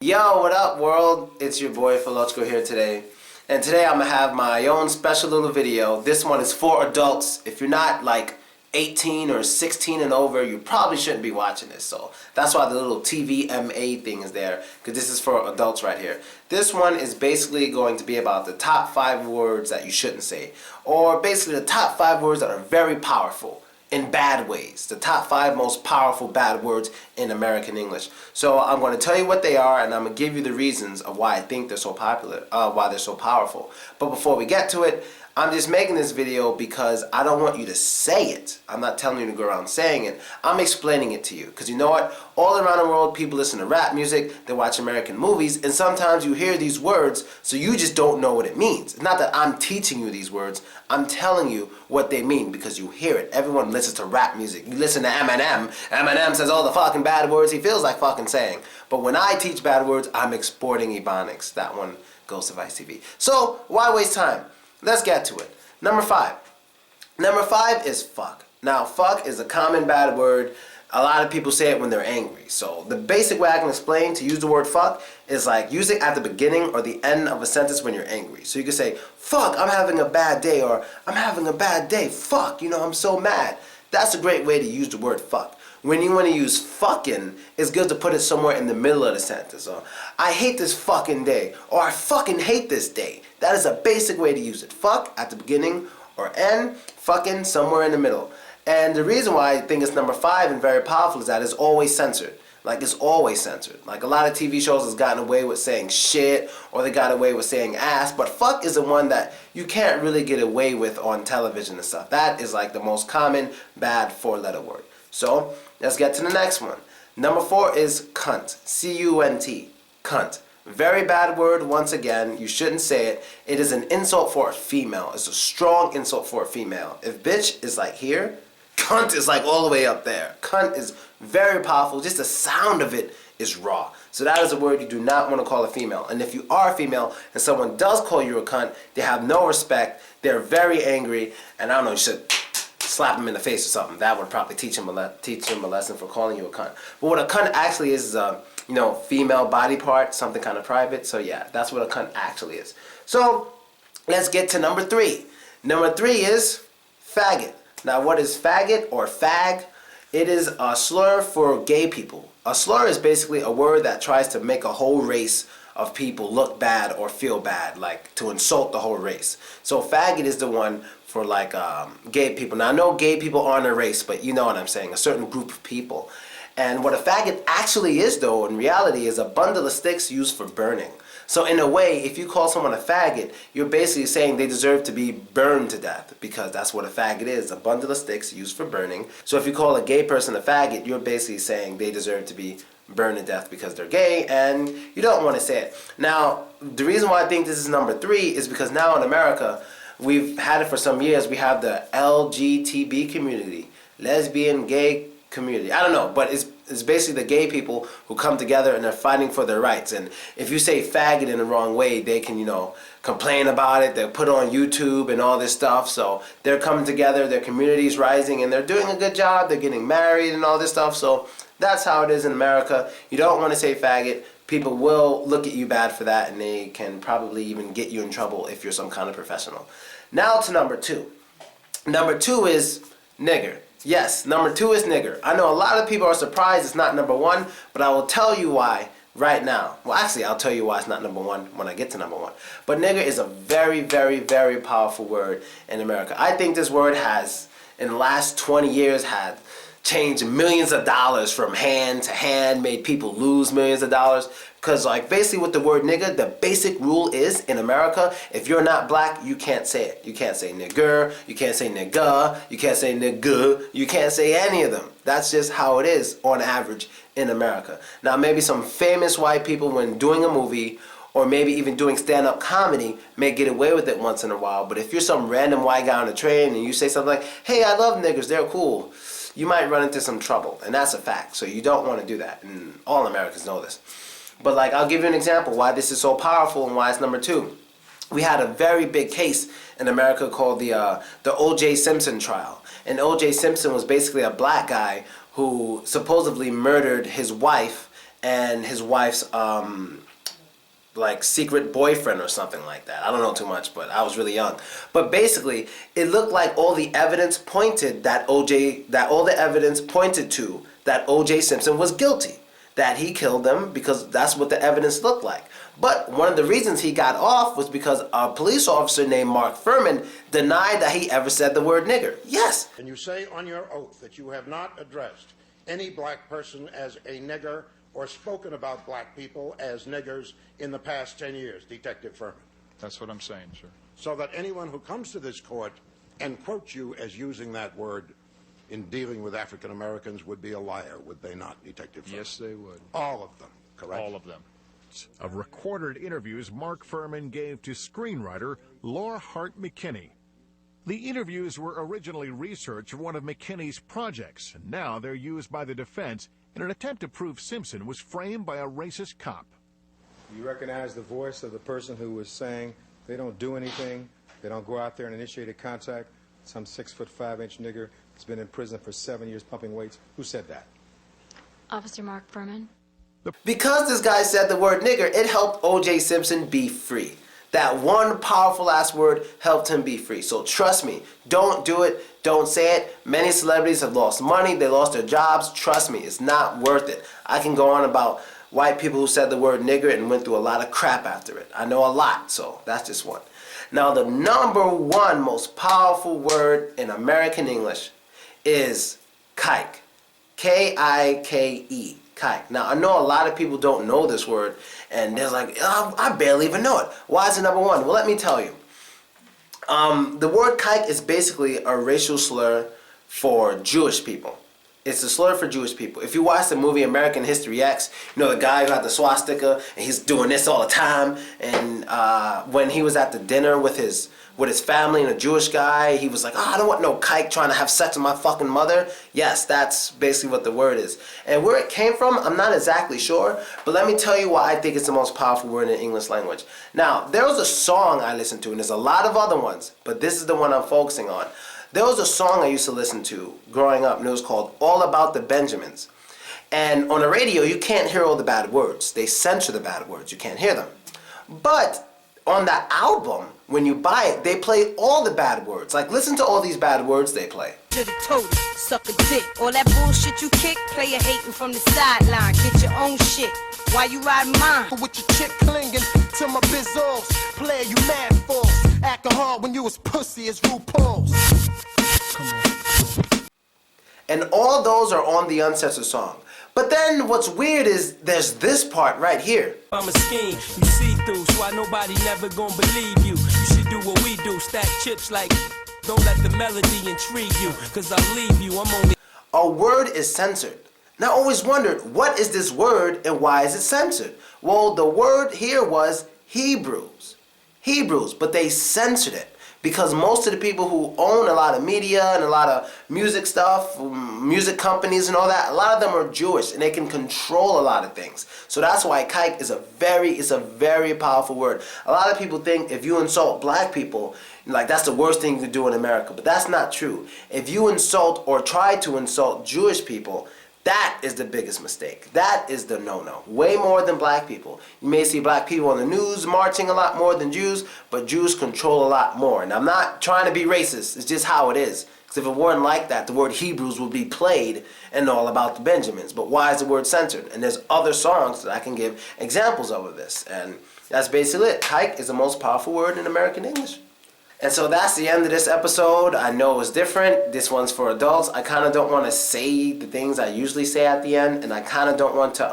Yo, what up world? It's your boy Philochko here today. And today I'm gonna have my own special little video. This one is for adults. If you're not like 18 or 16 and over, you probably shouldn't be watching this. So that's why the little TVMA thing is there, because this is for adults right here. This one is basically going to be about the top 5 words that you shouldn't say, or basically the top 5 words that are very powerful in bad ways. The top 5 most powerful bad words in American English. So I'm going to tell you what they are, and I'm going to give you the reasons of why I think they're so popular, why they're so powerful. But before we get to it, I'm just making this video because I don't want you to say it. I'm not telling you to go around saying it. I'm explaining it to you. Because you know what? All around the world, people listen to rap music, they watch American movies, and sometimes you hear these words, so you just don't know what it means. It's not that I'm teaching you these words. I'm telling you what they mean because you hear it. Everyone listens to rap music. You listen to Eminem. Eminem says all the fucking bad words he feels like fucking saying. But when I teach bad words, I'm exporting Ebonics. That one goes to Vice TV. So, why waste time? Let's get to it. Number 5. Number 5 is fuck. Now, fuck is a common bad word. A lot of people say it when they're angry. So the basic way I can explain to use the word fuck is like use it at the beginning or the end of a sentence when you're angry. So you can say, fuck, I'm having a bad day, or I'm having a bad day. Fuck, I'm so mad. That's a great way to use the word fuck. When you want to use fucking, it's good to put it somewhere in the middle of the sentence. Or, I hate this fucking day, or I fucking hate this day. That is a basic way to use it. Fuck at the beginning or end, fucking somewhere in the middle. And the reason why I think it's number 5 and very powerful is that it's always censored. Like, it's always censored. Like, a lot of TV shows has gotten away with saying shit, or they got away with saying ass, but fuck is the one that you can't really get away with on television and stuff. That is like the most common bad 4-letter word. So, let's get to the next one. Number 4 is cunt. C-U-N-T. Cunt. Very bad word, once again. You shouldn't say it. It is an insult for a female. It's a strong insult for a female. If bitch is like here, cunt is like all the way up there. Cunt is very powerful. Just the sound of it is raw. So that is a word you do not want to call a female. And if you are a female and someone does call you a cunt, they have no respect. They're very angry. And I don't know, you should slap him in the face or something. That would probably teach him a lesson for calling you a cunt. But what a cunt actually is a female body part, something kind of private. So yeah, that's what a cunt actually is. So let's get to number 3. Number 3 is faggot. Now, what is faggot or fag? It is a slur for gay people. A slur is basically a word that tries to make a whole race of people look bad or feel bad, like to insult the whole race. So faggot is the one for like gay people. Now, I know gay people aren't a race, but you know what I'm saying, a certain group of people. And what a faggot actually is, though, in reality, is a bundle of sticks used for burning. So in a way, if you call someone a faggot, you're basically saying they deserve to be burned to death, because that's what a faggot is, a bundle of sticks used for burning. So if you call a gay person a faggot, you're basically saying they deserve to be burned to death because they're gay, and you don't want to say it. Now, the reason why I think this is number 3 is because now in America, we've had it for some years, we have the LGTB community, lesbian, gay community. I don't know, but it's basically the gay people who come together and they're fighting for their rights. And if you say faggot in the wrong way, they can, complain about it. They'll put it on YouTube and all this stuff. So they're coming together, their community's rising, and they're doing a good job. They're getting married and all this stuff. So that's how it is in America. You don't want to say faggot. People will look at you bad for that, and they can probably even get you in trouble if you're some kind of professional. Now to number 2. Number 2 is nigger. Yes, number 2 is nigger. I know a lot of people are surprised it's not number 1, but I will tell you why right now. Well, actually, I'll tell you why it's not number 1 when I get to number 1. But nigger is a very, very, very powerful word in America. I think this word has, in the last 20 years, had changed millions of dollars from hand to hand, made people lose millions of dollars. Because like basically with the word nigger, the basic rule is in America, if you're not black, you can't say it. You can't say nigger, you can't say nigga, you can't say nigga, you can't say any of them. That's just how it is on average in America. Now maybe some famous white people when doing a movie or maybe even doing stand-up comedy may get away with it once in a while. But if you're some random white guy on the train and you say something like, hey, I love niggers, they're cool, you might run into some trouble. And that's a fact. So you don't want to do that. And all Americans know this. But like, I'll give you an example why this is so powerful and why it's number 2. We had a very big case in America called the O.J. Simpson trial. And O.J. Simpson was basically a black guy who supposedly murdered his wife and his wife's like secret boyfriend or something like that. I don't know too much, but I was really young. But basically, it looked like all the evidence pointed that all the evidence pointed to that O.J. Simpson was guilty, that he killed them, because that's what the evidence looked like. But one of the reasons he got off was because a police officer named Mark Fuhrman denied that he ever said the word nigger. Yes. And you say on your oath that you have not addressed any black person as a nigger or spoken about black people as niggers in the past 10 years, Detective Fuhrman. That's what I'm saying, sir. So that anyone who comes to this court and quotes you as using that word in dealing with African Americans would be a liar, would they not, Detective Fuhrman? Yes, they would. All of them, correct? All of them. Of recorded interviews Mark Fuhrman gave to screenwriter Laura Hart McKinney. The interviews were originally research for one of McKinney's projects, and now they're used by the defense in an attempt to prove Simpson was framed by a racist cop. You recognize the voice of the person who was saying they don't do anything, they don't go out there and initiate a contact, some 6'5" nigger that's been in prison for 7 years pumping weights? Who said that? Officer Mark Fuhrman. Because this guy said the word nigger, it helped O.J. Simpson be free. That one powerful ass word helped him be free. So trust me, don't do it, don't say it. Many celebrities have lost money, they lost their jobs. Trust me, it's not worth it. I can go on about white people who said the word nigger and went through a lot of crap after it. I know a lot, so that's just one. Now the number one most powerful word in American English is kike. K-I-K-E. Kike. Now, I know a lot of people don't know this word, and they're like, oh, I barely even know it. Why is it number one? Well, let me tell you. The word kike is basically a racial slur for Jewish people. It's a slur for Jewish people. If you watch the movie American History X, you know the guy who had the swastika, and he's doing this all the time, and when he was at the dinner with his family and a Jewish guy, he was like, oh, I don't want no kike trying to have sex with my fucking mother. Yes, that's basically what the word is. And where it came from, I'm not exactly sure, but let me tell you why I think it's the most powerful word in the English language. Now, there was a song I listened to, and there's a lot of other ones, but this is the one I'm focusing on. There was a song I used to listen to growing up, and it was called All About the Benjamins. And on the radio, you can't hear all the bad words. They censor the bad words. You can't hear them. But on that album, when you buy it, they play all the bad words. Like, listen to all these bad words they play. To the total, suck a dick. All that bullshit you kick, player hating from the sideline. Get your own shit. Why you riding mine? With your chick clinging to my bizzles. Player, you mad false. Acting hard when you was pussy as RuPaul's. And all those are on the uncensored song. But then what's weird is there's this part right here. I'm a scheme, you see through, so why nobody never gonna believe you. You should do what we do, stack chips like, don't let the melody intrigue you, cause I'll leave you, I'm only... A word is censored. Now I always wondered, what is this word and why is it censored? Well, the word here was Hebrews. Hebrews, but they censored it. Because most of the people who own a lot of media and a lot of music stuff, music companies and all that, a lot of them are Jewish and they can control a lot of things. So that's why kike is a very powerful word. A lot of people think if you insult black people, like that's the worst thing you can do in America, but that's not true. If you insult or try to insult Jewish people, that is the biggest mistake. That is the no-no. Way more than black people. You may see black people on the news marching a lot more than Jews, but Jews control a lot more. And I'm not trying to be racist. It's just how it is. Because if it weren't like that, the word Hebrews would be played and all about the Benjamins. But why is the word censored? And there's other songs that I can give examples of this. And that's basically it. Kike is the most powerful word in American English. And so that's the end of this episode. I know it was different. This one's for adults. I kind of don't want to say the things I usually say at the end, and I kind of don't want to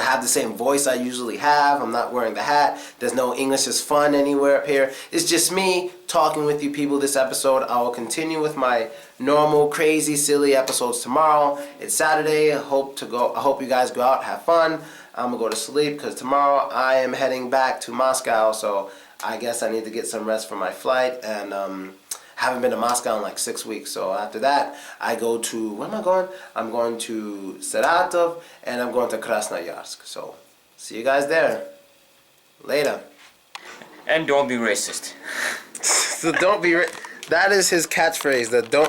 have the same voice I usually have. I'm not wearing the hat. There's no English is fun anywhere up here. It's just me talking with you people this episode. I will continue with my normal, crazy, silly episodes tomorrow. It's Saturday. I hope you guys go out, have fun. I'm gonna go to sleep because tomorrow I am heading back to Moscow. So I guess I need to get some rest for my flight, and haven't been to Moscow in like 6 weeks. So after that, I go to, where am I going? I'm going to Saratov, and I'm going to Krasnoyarsk. So see you guys there. Later. And don't be racist. So don't be that is his catchphrase, the don't